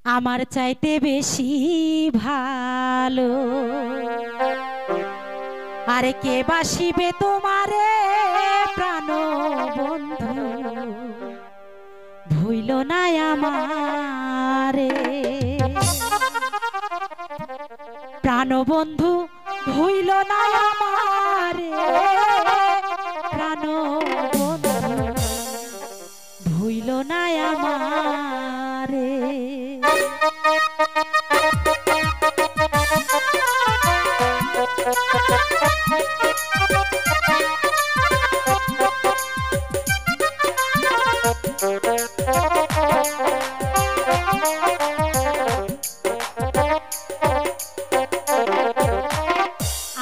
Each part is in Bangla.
আমার চাইতে বেশি ভালো আরে কে বাসিবে তোমারে প্রাণ বন্ধু ভুইল না আমারে প্রাণ বন্ধু ভুইল না আমারে প্রাণ বন্ধু ভুইল না আমারে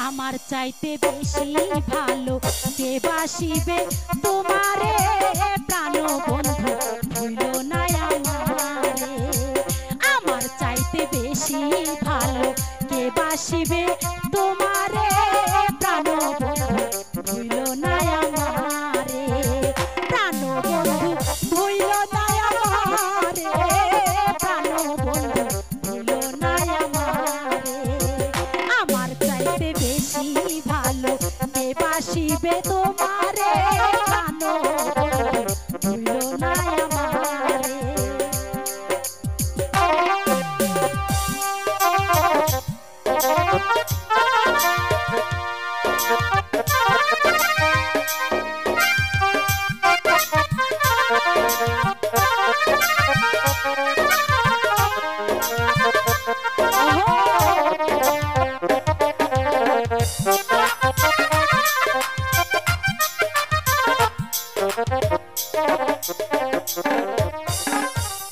আমার চাইতে বেশি ভালো কে বাসিবে তোমারে প্রাণ বন্ধু ভুইল না আমারে আমার চাইতে বেশি ভালো কে বাসিবে তোমারে প্রাণ বন্ধু ভুইল না আমারে প্রাণ বন্ধু ভুইল না আমারে প্রাণ বন্ধু ভুইল না আমারে আমার চাইতে বেশি ভালো কে বাসিবে তোমারে প্রাণ বন্ধু ভুইল না আমারে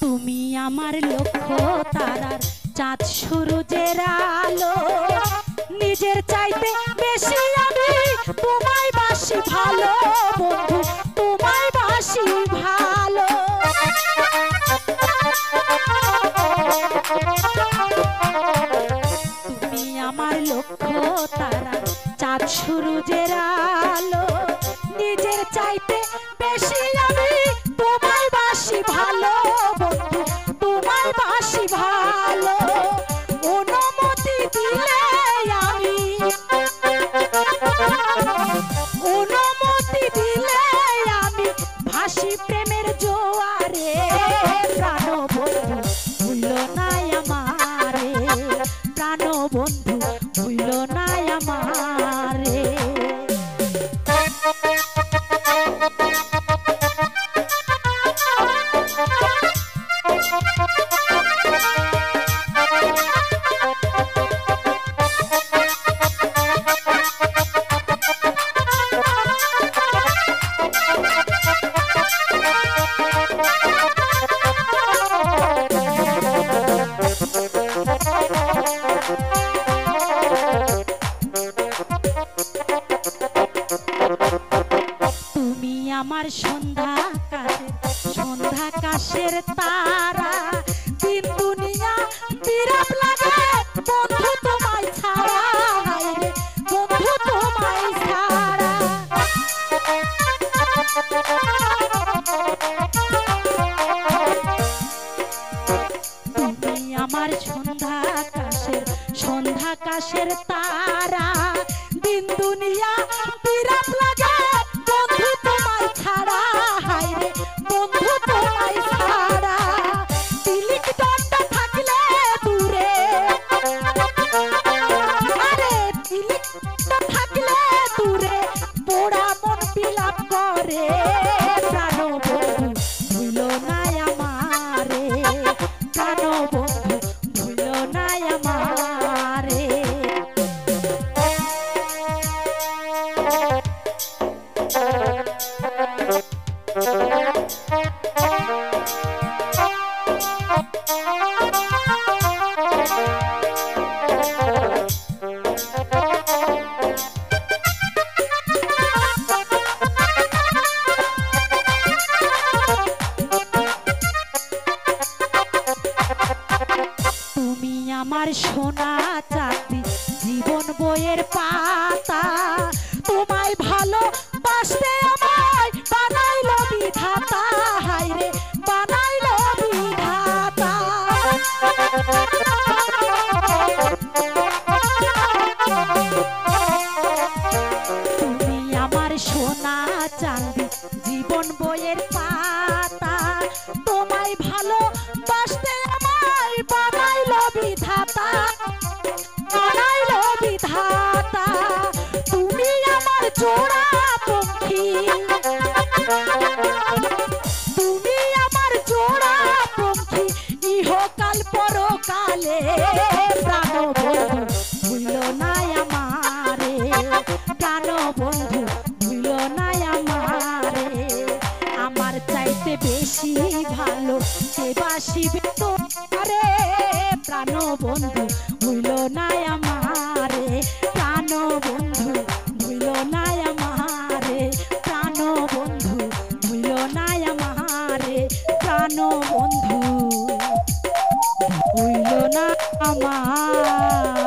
তুমি আমার লক্ষ্য তারার চাঁদ সূরজের আলো নিজের চাইতে বেশি আমি তোমায় বাসি ভালো বন্ধু তোমায় বাসি ভালো তুমি আমার লক্ষ্য তারা চাঁদ সূরজের আলো নিজের চাইতে বেশি আমি তোমায় বাসি ভালো বন্ধু তোমায় বাসি ভালো অনুমতি দিলে আমি অনুমতি দিলে আমি ভাসি প্রেমের জোয়ারে প্রাণ বন্ধু ভুইল না আমারে প্রাণ বন্ধু ভুইল না আমারে তুমি আমার সন্ধ্যা কাশের তারা দিন দুনিয়া বিরাট লাগে বন্ধু তোমায় ছাড়া রে বন্ধু তোমায় ছাড়া তুমি আমার সন্ধ্যা কাশের তারা দিন দুনিয়া বিরাট লাগে বন্ধু তোমায় ছাড়া রে বন্ধু তোমায় ছাড়া তিলিক দণ্ডা থাকলে দূরে আরে তিলিক থাকলে দূরে পোড়া মন বিলাপ করে প্রাণ বন্ধু ভুইল না আমারে প্রাণ বন্ধু ভুইল না আমারে তুমি আমার সোনা চাঁদি জীবন বইয়ের পাতা তোমায় ভালো বাসতে আমায় বানাইলো বিধাতা হায়রে বানাইলো বিধাতা তোমারে প্রাণ বন্ধু ভুইল না আমারে প্রাণ বন্ধু ভুইল না আমারে প্রাণ বন্ধু ভুইল না আমারে প্রাণ বন্ধু ভুইল না আমার